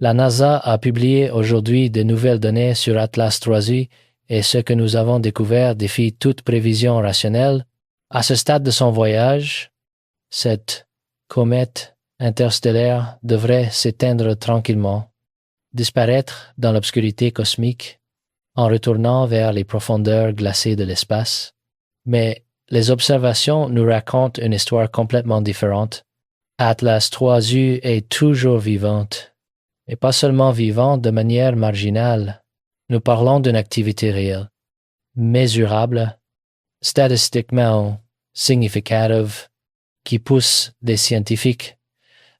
La NASA a publié aujourd'hui de nouvelles données sur Atlas 3U et ce que nous avons découvert défie toute prévision rationnelle. À ce stade de son voyage, cette comète interstellaire devrait s'éteindre tranquillement, disparaître dans l'obscurité cosmique en retournant vers les profondeurs glacées de l'espace. Mais les observations nous racontent une histoire complètement différente. Atlas 3U est toujours vivante, et pas seulement vivante de manière marginale. Nous parlons d'une activité réelle, mesurable, statistiquement significative, qui pousse des scientifiques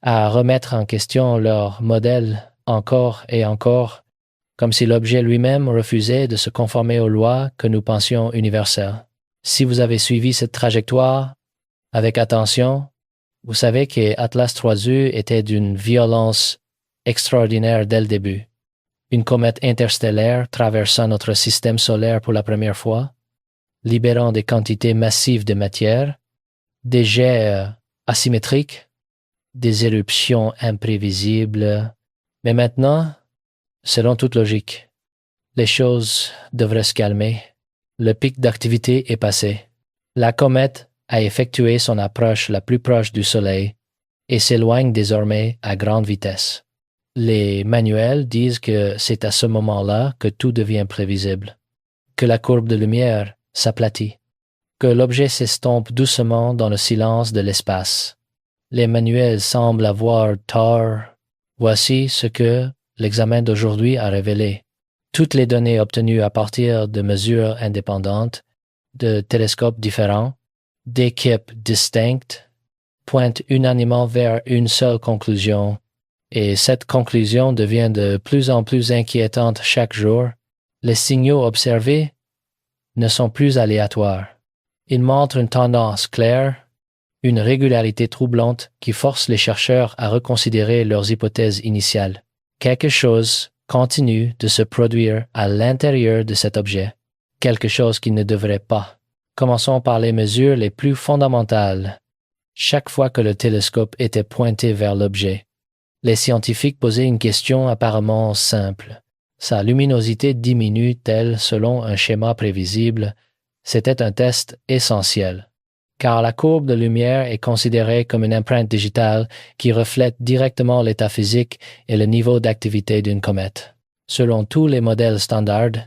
à remettre en question leurs modèles encore et encore, comme si l'objet lui-même refusait de se conformer aux lois que nous pensions universelles. Si vous avez suivi cette trajectoire avec attention, vous savez que Atlas 3U était d'une violence extraordinaire dès le début. Une comète interstellaire traversant notre système solaire pour la première fois, libérant des quantités massives de matière, des jets asymétriques, des éruptions imprévisibles. Mais maintenant, selon toute logique, les choses devraient se calmer. Le pic d'activité est passé. La comète a effectué son approche la plus proche du Soleil et s'éloigne désormais à grande vitesse. Les manuels disent que c'est à ce moment-là que tout devient prévisible, que la courbe de lumière s'aplatit, que l'objet s'estompe doucement dans le silence de l'espace. Les manuels semblent avoir tort. Voici ce que l'examen d'aujourd'hui a révélé. Toutes les données obtenues à partir de mesures indépendantes, de télescopes différents, d'équipes distinctes, pointent unanimement vers une seule conclusion, et cette conclusion devient de plus en plus inquiétante chaque jour. Les signaux observés ne sont plus aléatoires. Ils montrent une tendance claire, une régularité troublante qui force les chercheurs à reconsidérer leurs hypothèses initiales. Quelque chose continue de se produire à l'intérieur de cet objet, quelque chose qui ne devrait pas. Commençons par les mesures les plus fondamentales. Chaque fois que le télescope était pointé vers l'objet, les scientifiques posaient une question apparemment simple. Sa luminosité diminue-t-elle selon un schéma prévisible? C'était un test essentiel, car la courbe de lumière est considérée comme une empreinte digitale qui reflète directement l'état physique et le niveau d'activité d'une comète. Selon tous les modèles standards,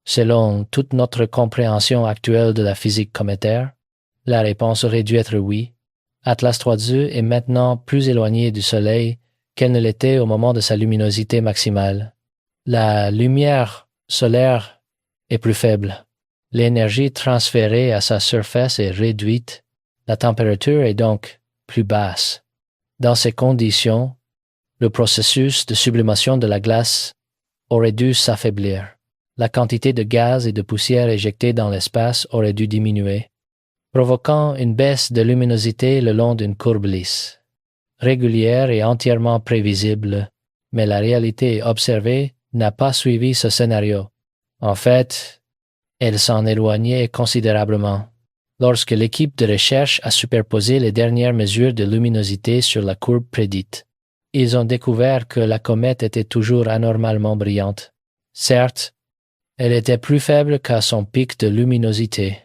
selon toute notre compréhension actuelle de la physique cométaire, la réponse aurait dû être oui. Atlas 3U est maintenant plus éloignée du Soleil qu'elle ne l'était au moment de sa luminosité maximale. La lumière solaire est plus faible. L'énergie transférée à sa surface est réduite. La température est donc plus basse. Dans ces conditions, le processus de sublimation de la glace aurait dû s'affaiblir. La quantité de gaz et de poussière éjectée dans l'espace aurait dû diminuer, provoquant une baisse de luminosité le long d'une courbe lisse, régulière et entièrement prévisible, mais la réalité observée n'a pas suivi ce scénario. En fait, elle s'en éloignait considérablement. Lorsque l'équipe de recherche a superposé les dernières mesures de luminosité sur la courbe prédite, ils ont découvert que la comète était toujours anormalement brillante. Certes, elle était plus faible qu'à son pic de luminosité,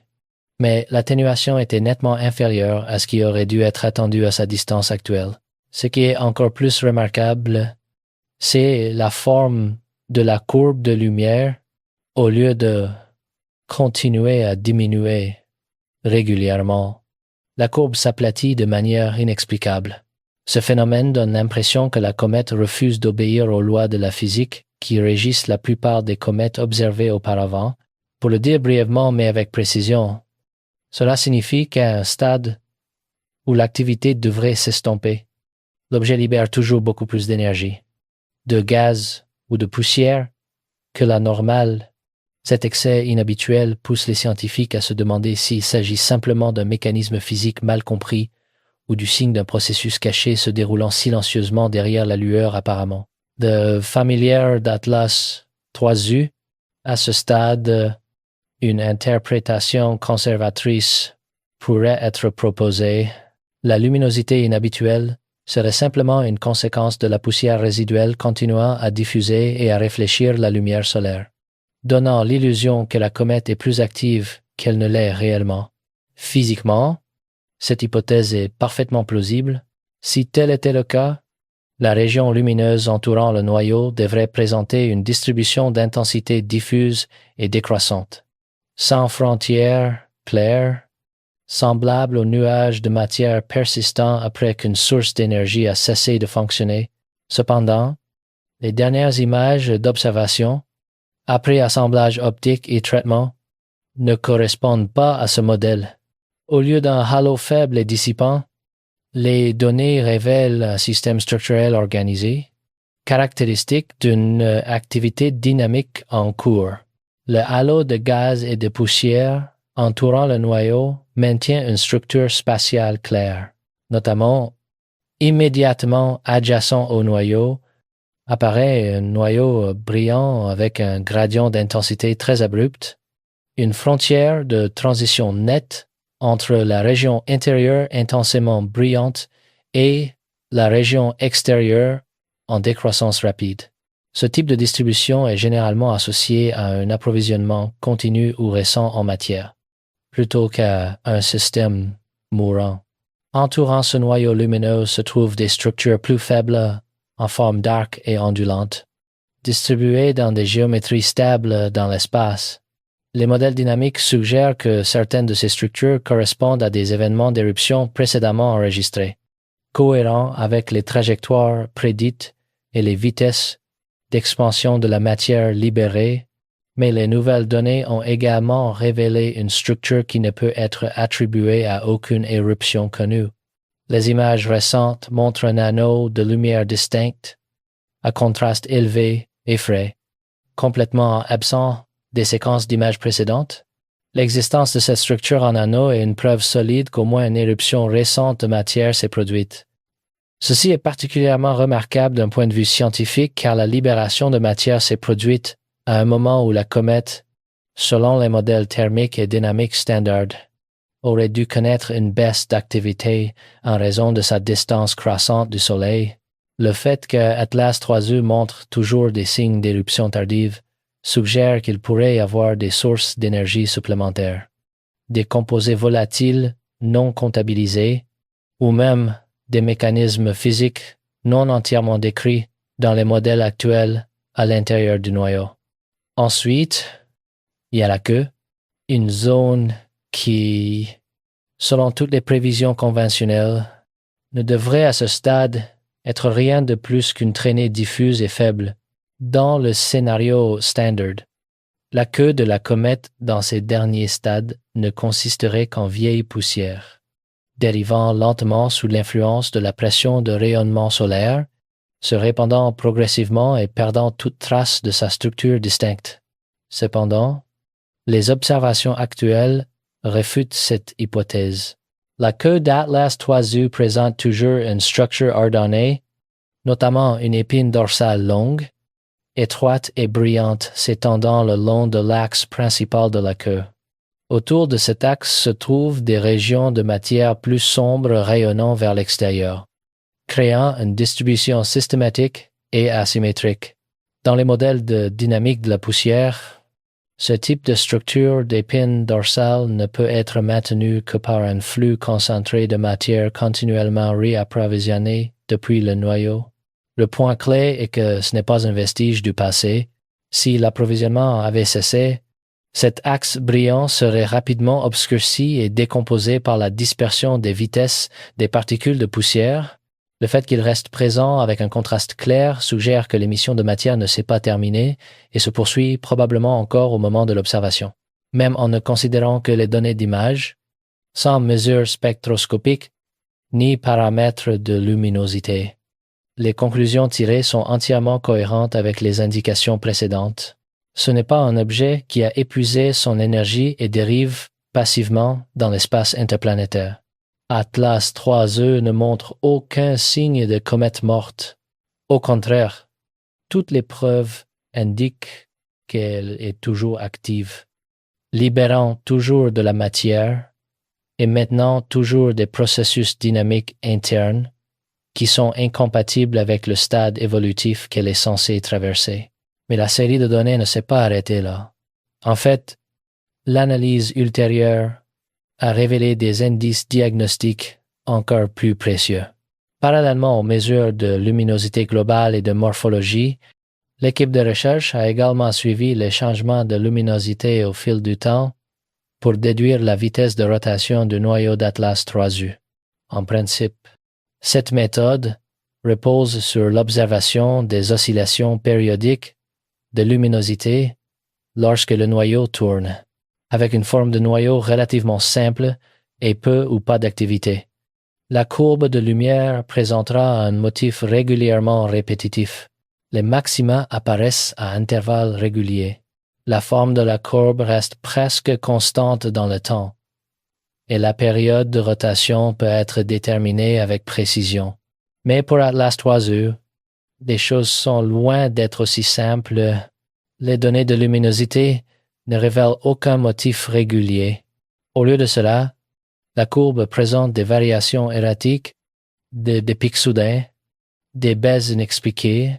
mais l'atténuation était nettement inférieure à ce qui aurait dû être attendu à sa distance actuelle. Ce qui est encore plus remarquable, c'est la forme de la courbe de lumière au lieu de continuer à diminuer régulièrement. La courbe s'aplatit de manière inexplicable. Ce phénomène donne l'impression que la comète refuse d'obéir aux lois de la physique qui régissent la plupart des comètes observées auparavant. Pour le dire brièvement mais avec précision, cela signifie qu'à un stade où l'activité devrait s'estomper, l'objet libère toujours beaucoup plus d'énergie, de gaz ou de poussière que la normale. Cet excès inhabituel pousse les scientifiques à se demander s'il s'agit simplement d'un mécanisme physique mal compris ou du signe d'un processus caché se déroulant silencieusement derrière la lueur apparemment. De familière d'Atlas 3U, à ce stade, une interprétation conservatrice pourrait être proposée. La luminosité inhabituelle serait simplement une conséquence de la poussière résiduelle continuant à diffuser et à réfléchir la lumière solaire, donnant l'illusion que la comète est plus active qu'elle ne l'est réellement. Physiquement, cette hypothèse est parfaitement plausible. Si tel était le cas, la région lumineuse entourant le noyau devrait présenter une distribution d'intensité diffuse et décroissante, sans frontières claires, semblable aux nuages de matière persistant après qu'une source d'énergie a cessé de fonctionner. Cependant, les dernières images d'observation, après assemblage optique et traitement, ne correspondent pas à ce modèle. Au lieu d'un halo faible et dissipant, les données révèlent un système structurel organisé, caractéristique d'une activité dynamique en cours. Le halo de gaz et de poussière entourant le noyau maintient une structure spatiale claire. Notamment, immédiatement adjacent au noyau, apparaît un noyau brillant avec un gradient d'intensité très abrupt, une frontière de transition nette entre la région intérieure intensément brillante et la région extérieure en décroissance rapide. Ce type de distribution est généralement associé à un approvisionnement continu ou récent en matière, plutôt qu'à un système mourant. Entourant ce noyau lumineux se trouvent des structures plus faibles en forme d'arc et ondulantes, distribuées dans des géométries stables dans l'espace. Les modèles dynamiques suggèrent que certaines de ces structures correspondent à des événements d'éruption précédemment enregistrés, cohérents avec les trajectoires prédites et les vitesses d'expansion de la matière libérée, mais les nouvelles données ont également révélé une structure qui ne peut être attribuée à aucune éruption connue. Les images récentes montrent un anneau de lumière distincte, à contraste élevé et frais, complètement absent des séquences d'images précédentes. L'existence de cette structure en anneau est une preuve solide qu'au moins une éruption récente de matière s'est produite. Ceci est particulièrement remarquable d'un point de vue scientifique car la libération de matière s'est produite à un moment où la comète, selon les modèles thermiques et dynamiques standard, aurait dû connaître une baisse d'activité en raison de sa distance croissante du Soleil. Le fait que Atlas 3e montre toujours des signes d'éruption tardive suggère qu'il pourrait y avoir des sources d'énergie supplémentaires, des composés volatiles non comptabilisés, ou même des mécanismes physiques non entièrement décrits dans les modèles actuels à l'intérieur du noyau. Ensuite, il y a la queue, une zone qui, selon toutes les prévisions conventionnelles, ne devrait à ce stade être rien de plus qu'une traînée diffuse et faible. Dans le scénario standard, la queue de la comète dans ces derniers stades ne consisterait qu'en vieille poussière, dérivant lentement sous l'influence de la pression de rayonnement solaire, se répandant progressivement et perdant toute trace de sa structure distincte. Cependant, les observations actuelles réfutent cette hypothèse. La queue d'Atlas 3e présente toujours une structure ordonnée, notamment une épine dorsale longue, étroite et brillante s'étendant le long de l'axe principal de la queue. Autour de cet axe se trouvent des régions de matière plus sombres rayonnant vers l'extérieur, créant une distribution systématique et asymétrique. Dans les modèles de dynamique de la poussière, ce type de structure d'épine dorsale ne peut être maintenu que par un flux concentré de matière continuellement réapprovisionné depuis le noyau. Le point clé est que ce n'est pas un vestige du passé. Si l'approvisionnement avait cessé, cet axe brillant serait rapidement obscurci et décomposé par la dispersion des vitesses des particules de poussière. Le fait qu'il reste présent avec un contraste clair suggère que l'émission de matière ne s'est pas terminée et se poursuit probablement encore au moment de l'observation. Même en ne considérant que les données d'image, sans mesure spectroscopique ni paramètres de luminosité. Les conclusions tirées sont entièrement cohérentes avec les indications précédentes. Ce n'est pas un objet qui a épuisé son énergie et dérive passivement dans l'espace interplanétaire. Atlas 3e ne montre aucun signe de comète morte. Au contraire, toutes les preuves indiquent qu'elle est toujours active, libérant toujours de la matière et maintenant toujours des processus dynamiques internes, qui sont incompatibles avec le stade évolutif qu'elle est censée traverser. Mais la série de données ne s'est pas arrêtée là. En fait, l'analyse ultérieure a révélé des indices diagnostiques encore plus précieux. Parallèlement aux mesures de luminosité globale et de morphologie, l'équipe de recherche a également suivi les changements de luminosité au fil du temps pour déduire la vitesse de rotation du noyau d'Atlas 3U. En principe, cette méthode repose sur l'observation des oscillations périodiques de luminosité lorsque le noyau tourne, avec une forme de noyau relativement simple et peu ou pas d'activité. La courbe de lumière présentera un motif régulièrement répétitif. Les maxima apparaissent à intervalles réguliers. La forme de la courbe reste presque constante dans le temps, et la période de rotation peut être déterminée avec précision. Mais pour Atlas 3U, les choses sont loin d'être aussi simples. Les données de luminosité ne révèlent aucun motif régulier. Au lieu de cela, la courbe présente des variations erratiques, des pics soudains, des baisses inexpliquées,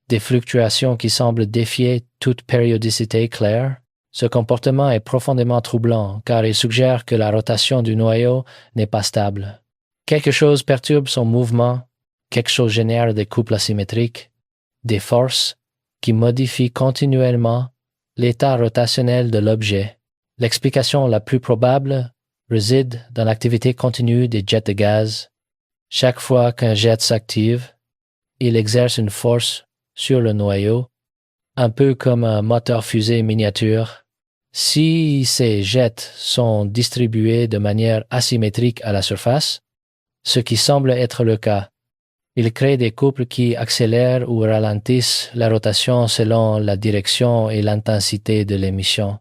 des fluctuations qui semblent défier toute périodicité claire. Ce comportement est profondément troublant car il suggère que la rotation du noyau n'est pas stable. Quelque chose perturbe son mouvement, quelque chose génère des couples asymétriques, des forces qui modifient continuellement l'état rotationnel de l'objet. L'explication la plus probable réside dans l'activité continue des jets de gaz. Chaque fois qu'un jet s'active, il exerce une force sur le noyau, un peu comme un moteur fusée miniature. Si ces jets sont distribués de manière asymétrique à la surface, ce qui semble être le cas, ils créent des couples qui accélèrent ou ralentissent la rotation selon la direction et l'intensité de l'émission.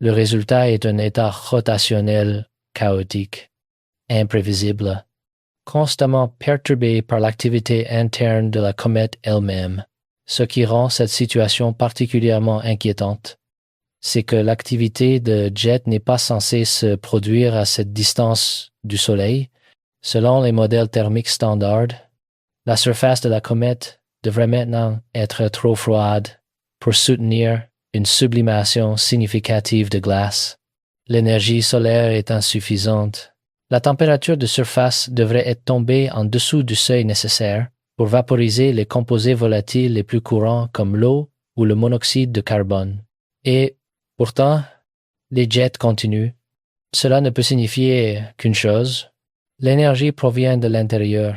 Le résultat est un état rotationnel chaotique, imprévisible, constamment perturbé par l'activité interne de la comète elle-même. Ce qui rend cette situation particulièrement inquiétante, c'est que l'activité de jet n'est pas censée se produire à cette distance du Soleil. Selon les modèles thermiques standards, la surface de la comète devrait maintenant être trop froide pour soutenir une sublimation significative de glace. L'énergie solaire est insuffisante. La température de surface devrait être tombée en dessous du seuil nécessaire pour vaporiser les composés volatiles les plus courants comme l'eau ou le monoxyde de carbone. Et, pourtant, les jets continuent. Cela ne peut signifier qu'une chose. L'énergie provient de l'intérieur.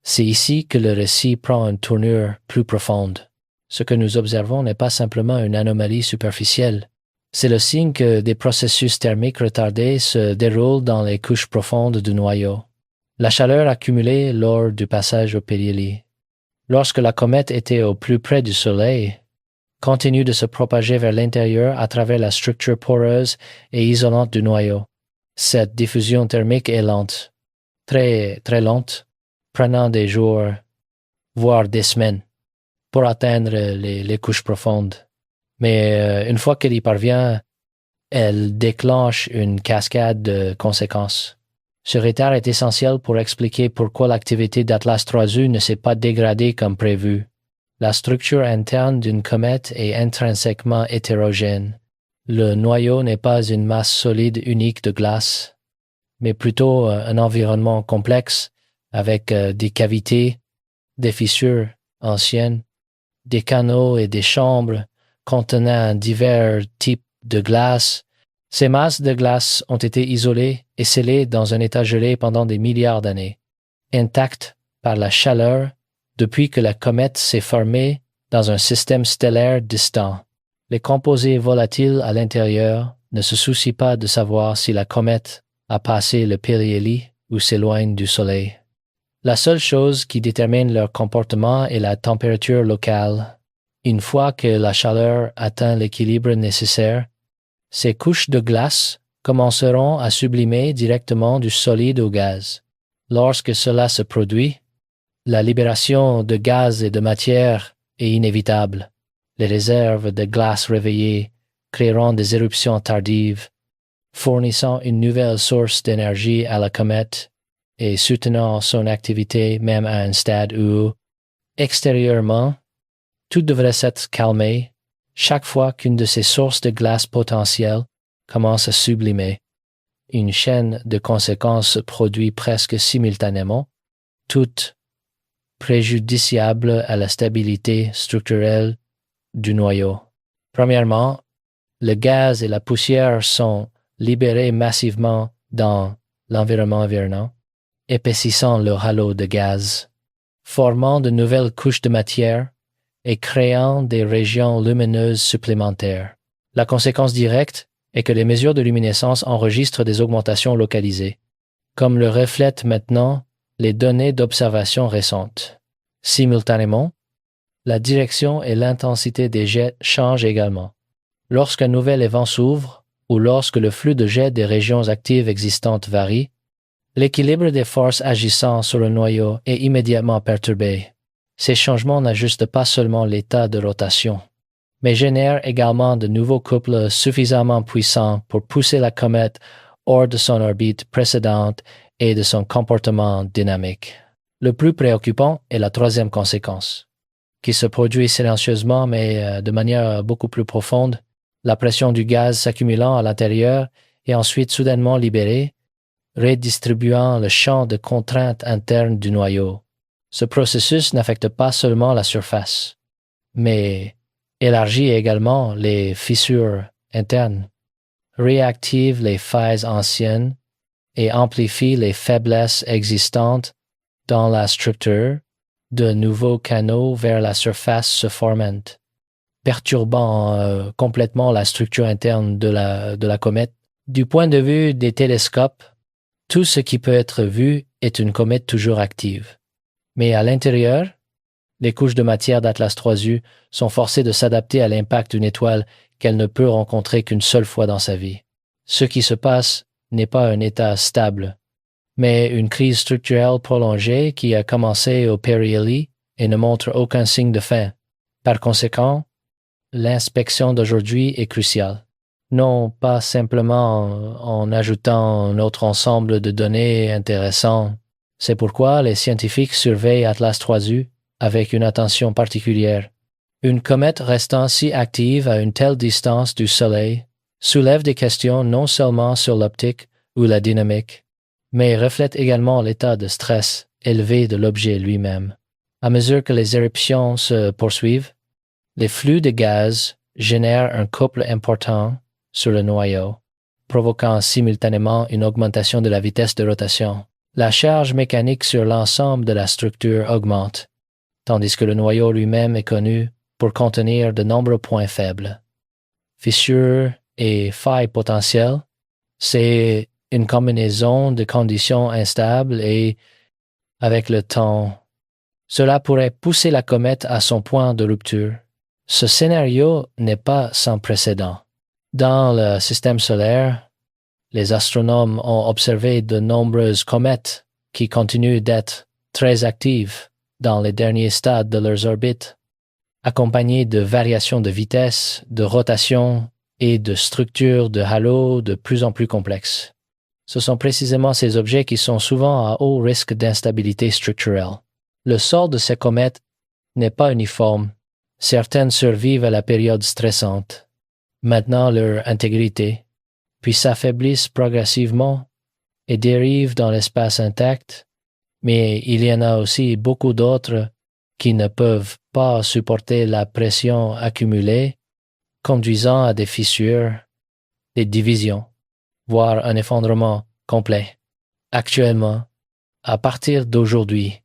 C'est ici que le récit prend une tournure plus profonde. Ce que nous observons n'est pas simplement une anomalie superficielle. C'est le signe que des processus thermiques retardés se déroulent dans les couches profondes du noyau. La chaleur accumulée lors du passage au périhélie, lorsque la comète était au plus près du Soleil, continue de se propager vers l'intérieur à travers la structure poreuse et isolante du noyau. Cette diffusion thermique est lente, très lente, prenant des jours, voire des semaines, pour atteindre les couches profondes. Mais une fois qu'elle y parvient, elle déclenche une cascade de conséquences. Ce retard est essentiel pour expliquer pourquoi l'activité d'Atlas 3U ne s'est pas dégradée comme prévu. La structure interne d'une comète est intrinsèquement hétérogène. Le noyau n'est pas une masse solide unique de glace, mais plutôt un environnement complexe avec des cavités, des fissures anciennes, des canaux et des chambres contenant divers types de glace. Ces masses de glace ont été isolées et scellées dans un état gelé pendant des milliards d'années, intactes par la chaleur depuis que la comète s'est formée dans un système stellaire distant. Les composés volatiles à l'intérieur ne se soucient pas de savoir si la comète a passé le périhélie ou s'éloigne du Soleil. La seule chose qui détermine leur comportement est la température locale. Une fois que la chaleur atteint l'équilibre nécessaire, ces couches de glace commenceront à sublimer directement du solide au gaz. Lorsque cela se produit, la libération de gaz et de matière est inévitable. Les réserves de glace réveillées créeront des éruptions tardives, fournissant une nouvelle source d'énergie à la comète et soutenant son activité même à un stade où, extérieurement, tout devrait s'être calmé chaque fois qu'une de ces sources de glace potentielles commence à sublimer. Une chaîne de conséquences se produit presque simultanément, toutes préjudiciables à la stabilité structurelle du noyau. Premièrement, le gaz et la poussière sont libérés massivement dans l'environnement environnant, épaississant le halo de gaz, formant de nouvelles couches de matière et créant des régions lumineuses supplémentaires. La conséquence directe est que les mesures de luminescence enregistrent des augmentations localisées, comme le reflètent maintenant les données d'observation récentes. Simultanément, la direction et l'intensité des jets changent également. Lorsqu'un nouvel évent s'ouvre ou lorsque le flux de jets des régions actives existantes varie, l'équilibre des forces agissant sur le noyau est immédiatement perturbé. Ces changements n'ajustent pas seulement l'état de rotation, mais génèrent également de nouveaux couples suffisamment puissants pour pousser la comète hors de son orbite précédente et de son comportement dynamique. Le plus préoccupant est la troisième conséquence, qui se produit silencieusement mais de manière beaucoup plus profonde, la pression du gaz s'accumulant à l'intérieur et ensuite soudainement libérée, redistribuant le champ de contrainte interne du noyau. Ce processus n'affecte pas seulement la surface, mais élargit également les fissures internes, réactive les failles anciennes et amplifie les faiblesses existantes dans la structure. De nouveaux canaux vers la surface se forment, perturbant complètement la structure interne de la comète. Du point de vue des télescopes, tout ce qui peut être vu est une comète toujours active. Mais à l'intérieur, les couches de matière d'Atlas 3U sont forcées de s'adapter à l'impact d'une étoile qu'elle ne peut rencontrer qu'une seule fois dans sa vie. Ce qui se passe n'est pas un état stable, mais une crise structurelle prolongée qui a commencé au périhélie et ne montre aucun signe de fin. Par conséquent, l'inspection d'aujourd'hui est cruciale. Non pas simplement en ajoutant un autre ensemble de données intéressants. C'est pourquoi les scientifiques surveillent Atlas 3U avec une attention particulière. Une comète restant si active à une telle distance du Soleil soulève des questions non seulement sur l'optique ou la dynamique, mais reflète également l'état de stress élevé de l'objet lui-même. À mesure que les éruptions se poursuivent, les flux de gaz génèrent un couple important sur le noyau, provoquant simultanément une augmentation de la vitesse de rotation. La charge mécanique sur l'ensemble de la structure augmente, tandis que le noyau lui-même est connu pour contenir de nombreux points faibles. Fissures et failles potentielles, c'est une combinaison de conditions instables et, avec le temps, cela pourrait pousser la comète à son point de rupture. Ce scénario n'est pas sans précédent. Dans le système solaire, les astronomes ont observé de nombreuses comètes qui continuent d'être très actives dans les derniers stades de leurs orbites, accompagnées de variations de vitesse, de rotation et de structures de halo de plus en plus complexes. Ce sont précisément ces objets qui sont souvent à haut risque d'instabilité structurelle. Le sort de ces comètes n'est pas uniforme. Certaines survivent à la période stressante, maintenant leur intégrité, puis s'affaiblissent progressivement et dérivent dans l'espace intact, mais il y en a aussi beaucoup d'autres qui ne peuvent pas supporter la pression accumulée, conduisant à des fissures, des divisions, voire un effondrement complet. Actuellement, à partir d'aujourd'hui,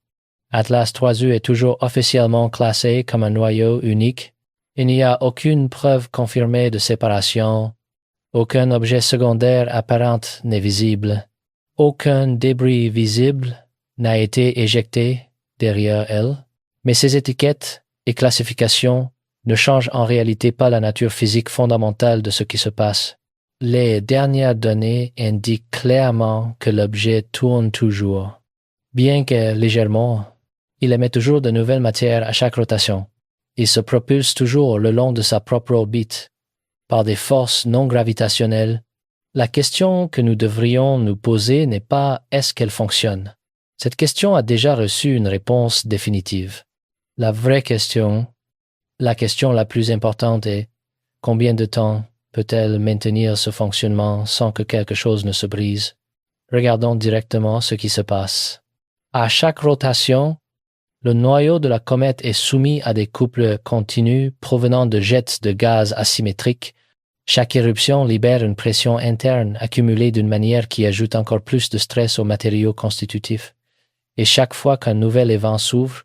Atlas 3U est toujours officiellement classé comme un noyau unique. Il n'y a aucune preuve confirmée de séparation, aucun objet secondaire apparent n'est visible, aucun débris visible n'a été éjecté derrière elle, mais ces étiquettes et classifications ne changent en réalité pas la nature physique fondamentale de ce qui se passe. Les dernières données indiquent clairement que l'objet tourne toujours. Bien que légèrement, il émet toujours de nouvelles matières à chaque rotation. Il se propulse toujours le long de sa propre orbite, par des forces non gravitationnelles. La question que nous devrions nous poser n'est pas est-ce qu'elle fonctionne, Cette question a déjà reçu une réponse définitive. La vraie question, la question la plus importante est combien de temps peut-elle maintenir ce fonctionnement sans que quelque chose ne se brise? Regardons directement ce qui se passe. À chaque rotation, le noyau de la comète est soumis à des couples continus provenant de jets de gaz asymétriques. Chaque éruption libère une pression interne accumulée d'une manière qui ajoute encore plus de stress aux matériaux constitutifs. Et chaque fois qu'un nouvel événement s'ouvre,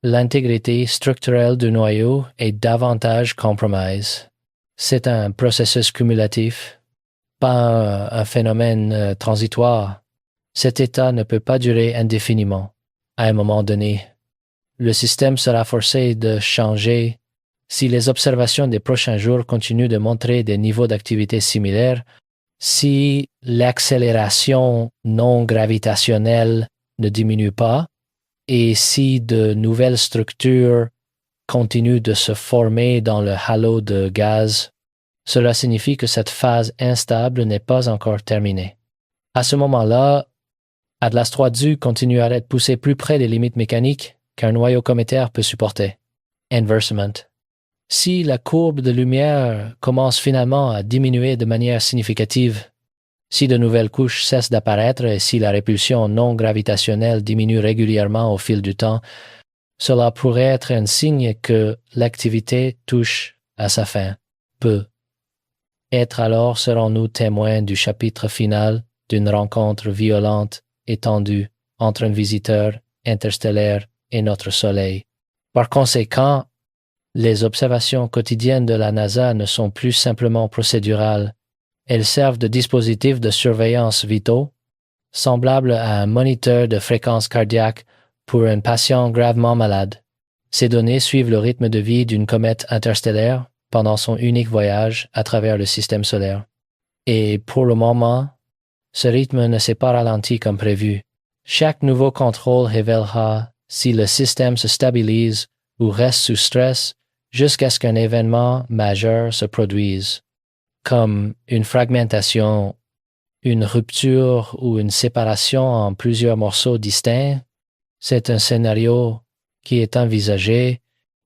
l'intégrité structurelle du noyau est davantage compromise. C'est un processus cumulatif, pas un phénomène transitoire. Cet état ne peut pas durer indéfiniment. À un moment donné, le système sera forcé de changer. Si les observations des prochains jours continuent de montrer des niveaux d'activité similaires, si l'accélération non gravitationnelle ne diminue pas, et si de nouvelles structures continuent de se former dans le halo de gaz, cela signifie que cette phase instable n'est pas encore terminée. À ce moment-là, Atlas 3Du continuera à être poussé plus près des limites mécaniques qu'un noyau cométaire peut supporter. Inversement. Si la courbe de lumière commence finalement à diminuer de manière significative, si de nouvelles couches cessent d'apparaître et si la répulsion non gravitationnelle diminue régulièrement au fil du temps, cela pourrait être un signe que l'activité touche à sa fin. Peut-être alors serons-nous témoins du chapitre final d'une rencontre violente et tendue entre un visiteur interstellaire et notre Soleil. Par conséquent, les observations quotidiennes de la NASA ne sont plus simplement procédurales. Elles servent de dispositifs de surveillance vitaux, semblables à un moniteur de fréquence cardiaque pour un patient gravement malade. Ces données suivent le rythme de vie d'une comète interstellaire pendant son unique voyage à travers le système solaire. Et pour le moment, ce rythme ne s'est pas ralenti comme prévu. Chaque nouveau contrôle révélera si le système se stabilise ou reste sous stress jusqu'à ce qu'un événement majeur se produise, comme une fragmentation, une rupture ou une séparation en plusieurs morceaux distincts. C'est un scénario qui est envisagé.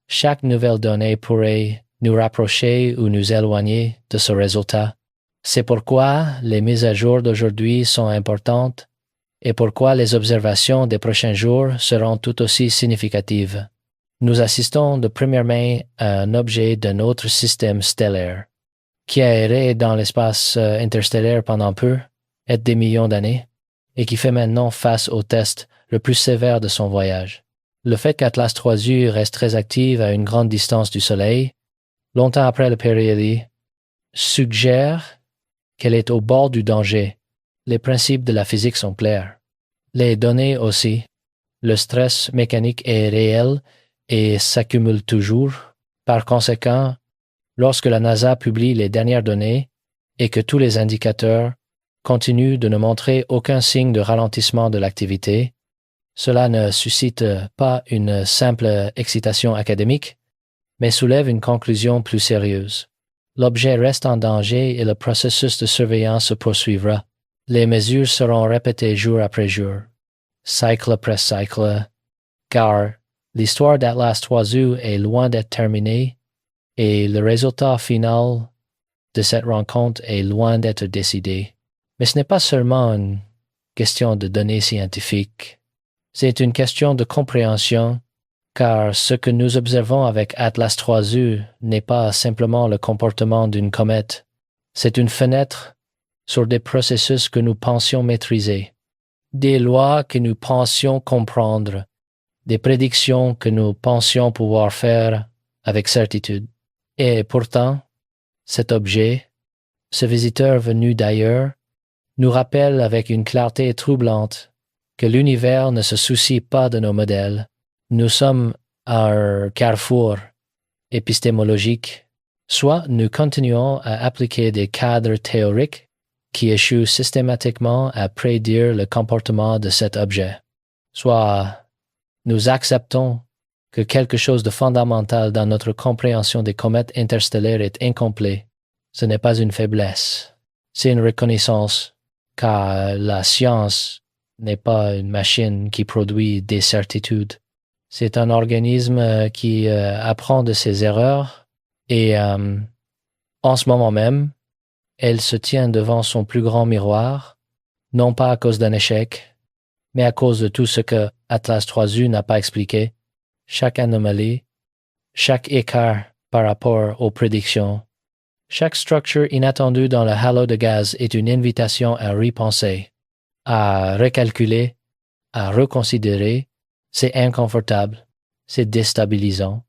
Chaque nouvelle donnée pourrait nous rapprocher ou nous éloigner de ce résultat. C'est pourquoi les mises à jour d'aujourd'hui sont importantes et pourquoi les observations des prochains jours seront tout aussi significatives. Nous assistons de première main à un objet d'un autre système stellaire qui a erré dans l'espace interstellaire pendant peu, et des millions d'années, et qui fait maintenant face au test le plus sévère de son voyage. Le fait qu'Atlas 3U reste très active à une grande distance du Soleil, longtemps après le périhélie, suggère qu'elle est au bord du danger. Les principes de la physique sont clairs. Les données aussi. Le stress mécanique est réel et s'accumule toujours. Par conséquent, lorsque la NASA publie les dernières données et que tous les indicateurs continuent de ne montrer aucun signe de ralentissement de l'activité, cela ne suscite pas une simple excitation académique, mais soulève une conclusion plus sérieuse. L'objet reste en danger et le processus de surveillance se poursuivra. Les mesures seront répétées jour après jour, cycle après cycle, car l'histoire d'Atlas 3U est loin d'être terminée et le résultat final de cette rencontre est loin d'être décidé. Mais ce n'est pas seulement une question de données scientifiques, c'est une question de compréhension, car ce que nous observons avec Atlas 3U n'est pas simplement le comportement d'une comète, c'est une fenêtre sur des processus que nous pensions maîtriser, des lois que nous pensions comprendre, des prédictions que nous pensions pouvoir faire avec certitude. Et pourtant, cet objet, ce visiteur venu d'ailleurs, nous rappelle avec une clarté troublante que l'univers ne se soucie pas de nos modèles. Nous sommes à un carrefour épistémologique. Soit nous continuons à appliquer des cadres théoriques qui échouent systématiquement à prédire le comportement de cet objet, soit nous acceptons que quelque chose de fondamental dans notre compréhension des comètes interstellaires est incomplet. Ce n'est pas une faiblesse, c'est une reconnaissance, car la science n'est pas une machine qui produit des certitudes. C'est un organisme qui apprend de ses erreurs et en ce moment même, elle se tient devant son plus grand miroir, non pas à cause d'un échec, mais à cause de tout ce que Atlas 3U n'a pas expliqué, chaque anomalie, chaque écart par rapport aux prédictions. Chaque structure inattendue dans le halo de gaz est une invitation à repenser, à recalculer, à reconsidérer. C'est inconfortable, c'est déstabilisant,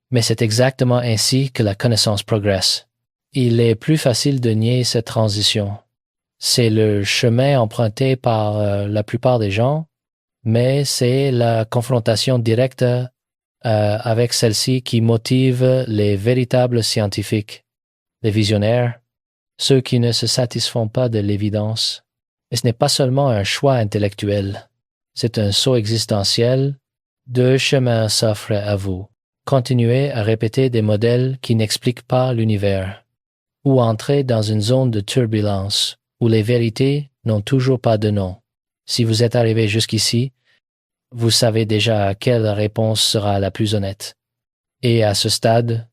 mais c'est exactement ainsi que la connaissance progresse. Il est plus facile de nier cette transition. C'est le chemin emprunté par la plupart des gens, mais c'est la confrontation directe avec celle-ci qui motive les véritables scientifiques, les visionnaires, ceux qui ne se satisfont pas de l'évidence. Et ce n'est pas seulement un choix intellectuel, c'est un saut existentiel. Deux chemins s'offrent à vous. Continuez à répéter des modèles qui n'expliquent pas l'univers, ou entrer dans une zone de turbulence où les vérités n'ont toujours pas de nom. Si vous êtes arrivé jusqu'ici, vous savez déjà quelle réponse sera la plus honnête. Et à ce stade,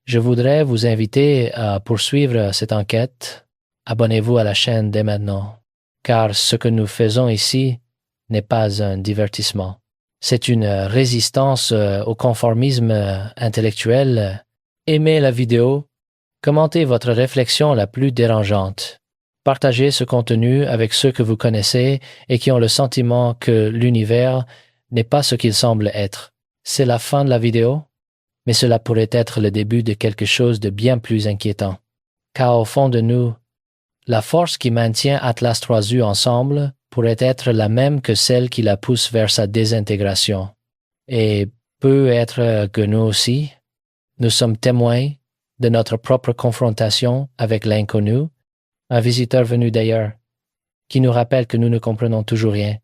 je voudrais vous inviter à poursuivre cette enquête. Abonnez-vous à la chaîne dès maintenant, car ce que nous faisons ici n'est pas un divertissement. C'est une résistance au conformisme intellectuel. Aimez la vidéo, commentez votre réflexion la plus dérangeante. Partagez ce contenu avec ceux que vous connaissez et qui ont le sentiment que l'univers n'est pas ce qu'il semble être. C'est la fin de la vidéo, mais cela pourrait être le début de quelque chose de bien plus inquiétant. Car au fond de nous, la force qui maintient Atlas 3U ensemble pourrait être la même que celle qui la pousse vers sa désintégration. Et peut être que nous aussi, nous sommes témoins de notre propre confrontation avec l'inconnu, un visiteur venu d'ailleurs, qui nous rappelle que nous ne comprenons toujours rien.